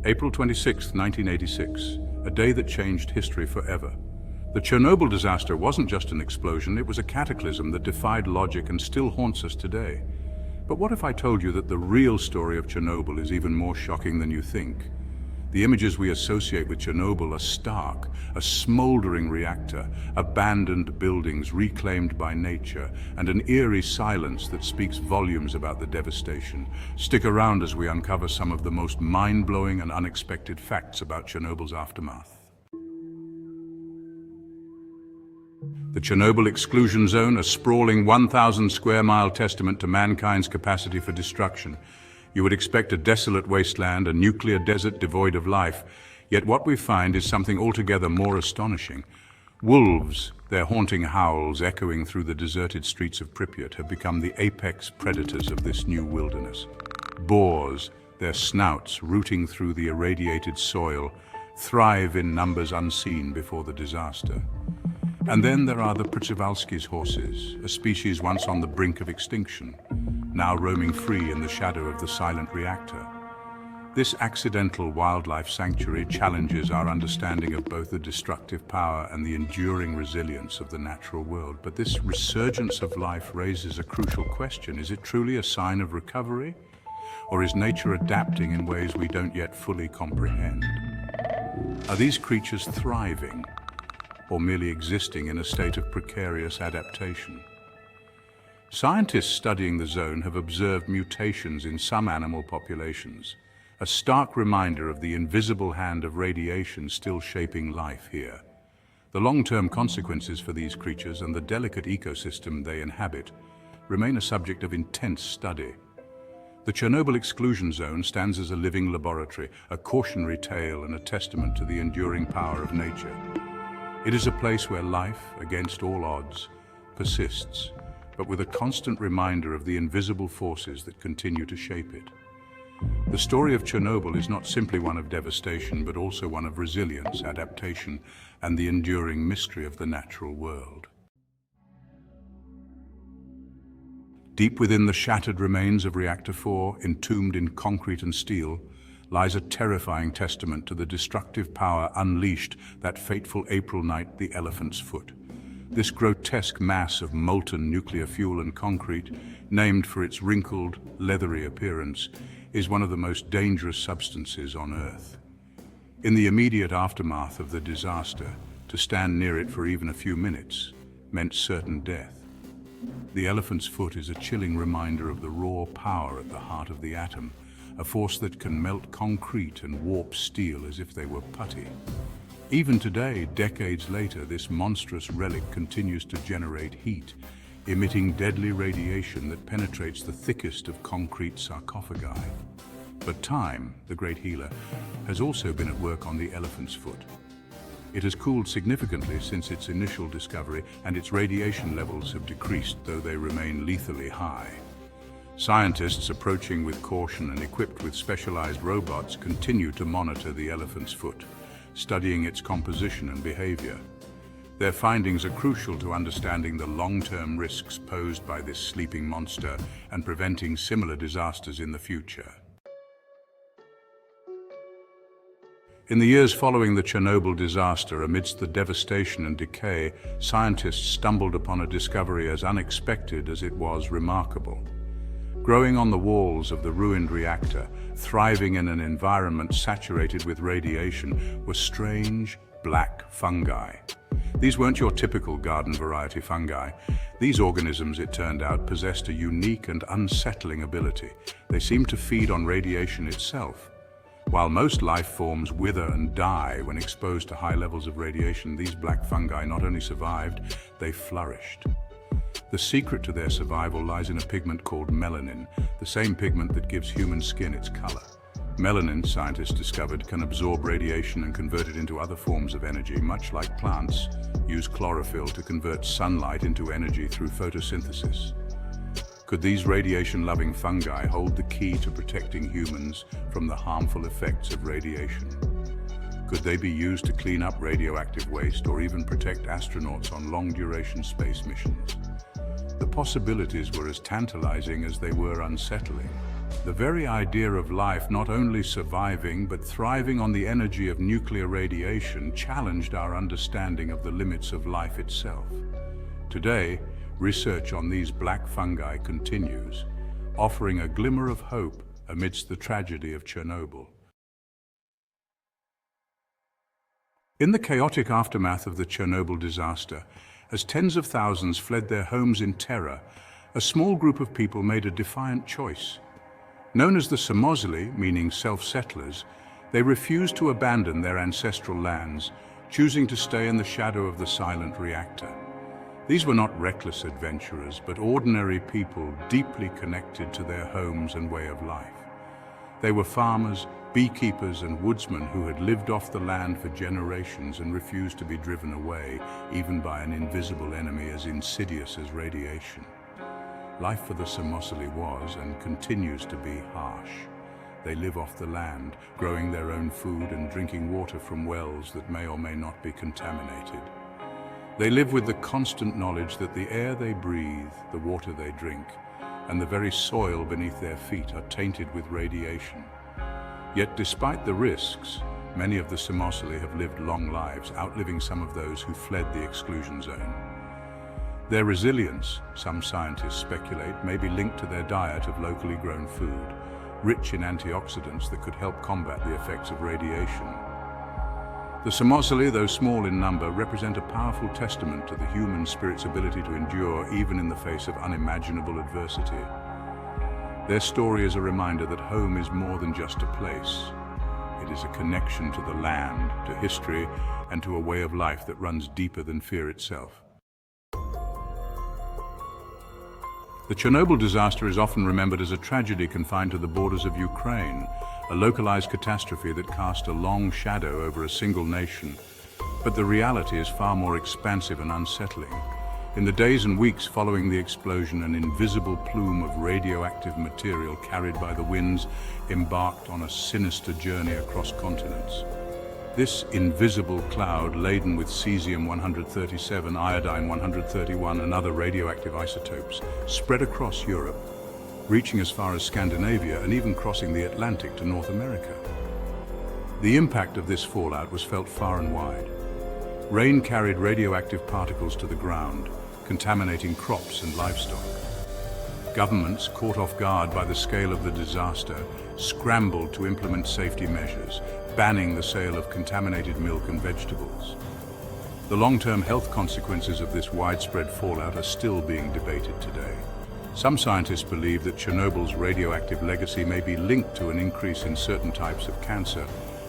April 26, 1986, a day that changed history forever. The Chernobyl disaster wasn't just an explosion, it was a cataclysm that defied logic and still haunts us today. But what if I told you that the real story of Chernobyl is even more shocking than you think? The images we associate with Chernobyl are stark: a smoldering reactor, abandoned buildings reclaimed by nature, and an eerie silence that speaks volumes about the devastation. Stick around as we uncover some of the most mind-blowing and unexpected facts about Chernobyl's aftermath. The Chernobyl Exclusion Zone, a sprawling 1,000 square mile testament to mankind's capacity for destruction. You would expect a desolate wasteland, a nuclear desert devoid of life, yet what we find is something altogether more astonishing. Wolves, their haunting howls echoing through the deserted streets of Pripyat, have become the apex predators of this new wilderness. Boars, their snouts rooting through the irradiated soil, thrive in numbers unseen before the disaster. And then there are the Przewalski's horses, a species once on the brink of extinction, now roaming free in the shadow of the silent reactor. This accidental wildlife sanctuary challenges our understanding of both the destructive power and the enduring resilience of the natural world. But this resurgence of life raises a crucial question. Is it truly a sign of recovery? Or is nature adapting in ways we don't yet fully comprehend? Are these creatures thriving, or merely existing in a state of precarious adaptation? Scientists studying the zone have observed mutations in some animal populations, a stark reminder of the invisible hand of radiation still shaping life here. The long-term consequences for these creatures and the delicate ecosystem they inhabit remain a subject of intense study. The Chernobyl Exclusion Zone stands as a living laboratory, a cautionary tale and a testament to the enduring power of nature. It is a place where life, against all odds, persists, but with a constant reminder of the invisible forces that continue to shape it. The story of Chernobyl is not simply one of devastation, but also one of resilience, adaptation, and the enduring mystery of the natural world. Deep within the shattered remains of Reactor 4, entombed in concrete and steel, lies a terrifying testament to the destructive power unleashed that fateful April night, the Elephant's Foot. This grotesque mass of molten nuclear fuel and concrete, named for its wrinkled, leathery appearance, is one of the most dangerous substances on Earth. In the immediate aftermath of the disaster, to stand near it for even a few minutes meant certain death. The Elephant's Foot is a chilling reminder of the raw power at the heart of the atom, a force that can melt concrete and warp steel as if they were putty. Even today, decades later, this monstrous relic continues to generate heat, emitting deadly radiation that penetrates the thickest of concrete sarcophagi. But time, the great healer, has also been at work on the Elephant's Foot. It has cooled significantly since its initial discovery, and its radiation levels have decreased, though they remain lethally high. Scientists, approaching with caution and equipped with specialized robots, continue to monitor the Elephant's Foot, studying its composition and behavior. Their findings are crucial to understanding the long-term risks posed by this sleeping monster and preventing similar disasters in the future. In the years following the Chernobyl disaster, amidst the devastation and decay, scientists stumbled upon a discovery as unexpected as it was remarkable. Growing on the walls of the ruined reactor, thriving in an environment saturated with radiation, were strange, black fungi. These weren't your typical garden-variety fungi. These organisms, it turned out, possessed a unique and unsettling ability. They seemed to feed on radiation itself. While most life forms wither and die when exposed to high levels of radiation, these black fungi not only survived, they flourished. The secret to their survival lies in a pigment called melanin, the same pigment that gives human skin its color. Melanin, scientists discovered, can absorb radiation and convert it into other forms of energy, much like plants use chlorophyll to convert sunlight into energy through photosynthesis. Could these radiation-loving fungi hold the key to protecting humans from the harmful effects of radiation? Could they be used to clean up radioactive waste or even protect astronauts on long-duration space missions? The possibilities were as tantalizing as they were unsettling. The very idea of life not only surviving but thriving on the energy of nuclear radiation challenged our understanding of the limits of life itself. Today, research on these black fungi continues, offering a glimmer of hope amidst the tragedy of Chernobyl. In the chaotic aftermath of the Chernobyl disaster, as tens of thousands fled their homes in terror, a small group of people made a defiant choice. Known as the Samozili, meaning self-settlers, they refused to abandon their ancestral lands, choosing to stay in the shadow of the silent reactor. These were not reckless adventurers, but ordinary people deeply connected to their homes and way of life. They were farmers, beekeepers, and woodsmen who had lived off the land for generations and refused to be driven away, even by an invisible enemy as insidious as radiation. Life for the Samozili was and continues to be harsh. They live off the land, growing their own food and drinking water from wells that may or may not be contaminated. They live with the constant knowledge that the air they breathe, the water they drink, and the very soil beneath their feet are tainted with radiation. Yet despite the risks, many of the Samozili have lived long lives, outliving some of those who fled the exclusion zone. Their resilience, some scientists speculate, may be linked to their diet of locally grown food, rich in antioxidants that could help combat the effects of radiation. The Samozili, though small in number, represent a powerful testament to the human spirit's ability to endure even in the face of unimaginable adversity. Their story is a reminder that home is more than just a place. It is a connection to the land, to history, and to a way of life that runs deeper than fear itself. The Chernobyl disaster is often remembered as a tragedy confined to the borders of Ukraine, a localized catastrophe that cast a long shadow over a single nation. But the reality is far more expansive and unsettling. In the days and weeks following the explosion, an invisible plume of radioactive material carried by the winds embarked on a sinister journey across continents. This invisible cloud, laden with cesium-137, iodine-131, and other radioactive isotopes, spread across Europe, reaching as far as Scandinavia and even crossing the Atlantic to North America. The impact of this fallout was felt far and wide. Rain carried radioactive particles to the ground, contaminating crops and livestock. Governments, caught off guard by the scale of the disaster, scrambled to implement safety measures, banning the sale of contaminated milk and vegetables. The long-term health consequences of this widespread fallout are still being debated today. Some scientists believe that Chernobyl's radioactive legacy may be linked to an increase in certain types of cancer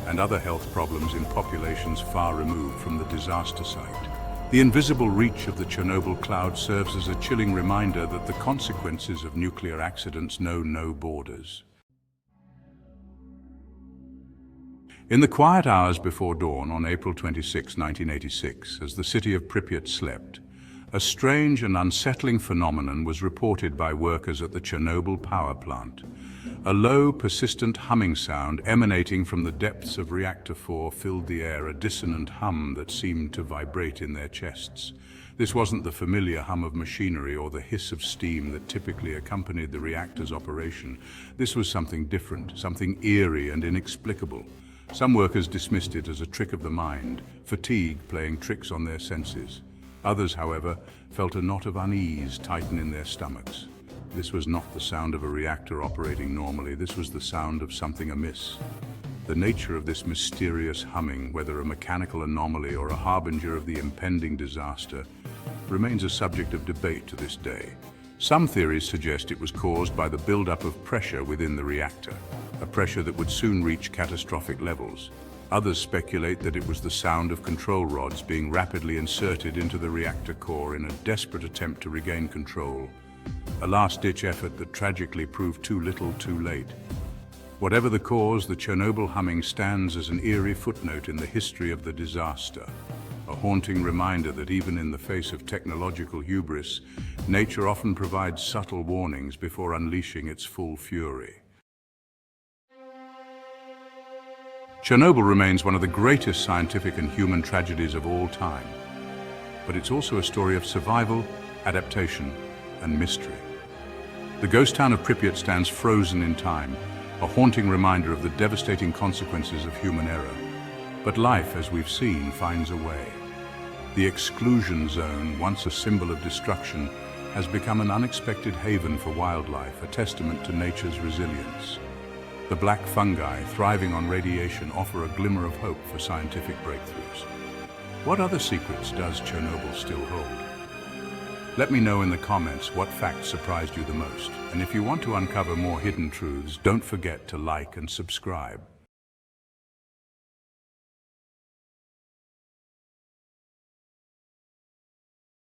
and other health problems in populations far removed from the disaster site. The invisible reach of the Chernobyl cloud serves as a chilling reminder that the consequences of nuclear accidents know no borders. In the quiet hours before dawn on April 26, 1986, as the city of Pripyat slept, a strange and unsettling phenomenon was reported by workers at the Chernobyl power plant. A low, persistent humming sound emanating from the depths of Reactor 4 filled the air, a dissonant hum that seemed to vibrate in their chests. This wasn't the familiar hum of machinery or the hiss of steam that typically accompanied the reactor's operation. This was something different, something eerie and inexplicable. Some workers dismissed it as a trick of the mind, fatigue playing tricks on their senses. Others, however, felt a knot of unease tighten in their stomachs. This was not the sound of a reactor operating normally. This was the sound of something amiss. The nature of this mysterious humming, whether a mechanical anomaly or a harbinger of the impending disaster, remains a subject of debate to this day. Some theories suggest it was caused by the buildup of pressure within the reactor, a pressure that would soon reach catastrophic levels. Others speculate that it was the sound of control rods being rapidly inserted into the reactor core in a desperate attempt to regain control. A last-ditch effort that tragically proved too little, too late. Whatever the cause, the Chernobyl humming stands as an eerie footnote in the history of the disaster. A haunting reminder that even in the face of technological hubris, nature often provides subtle warnings before unleashing its full fury. Chernobyl remains one of the greatest scientific and human tragedies of all time, but it's also a story of survival, adaptation, and mystery. The ghost town of Pripyat stands frozen in time, a haunting reminder of the devastating consequences of human error. But life, as we've seen, finds a way. The Exclusion Zone, once a symbol of destruction, has become an unexpected haven for wildlife, a testament to nature's resilience. The black fungi, thriving on radiation, offer a glimmer of hope for scientific breakthroughs. What other secrets does Chernobyl still hold? Let me know in the comments what facts surprised you the most. And if you want to uncover more hidden truths, don't forget to like and subscribe.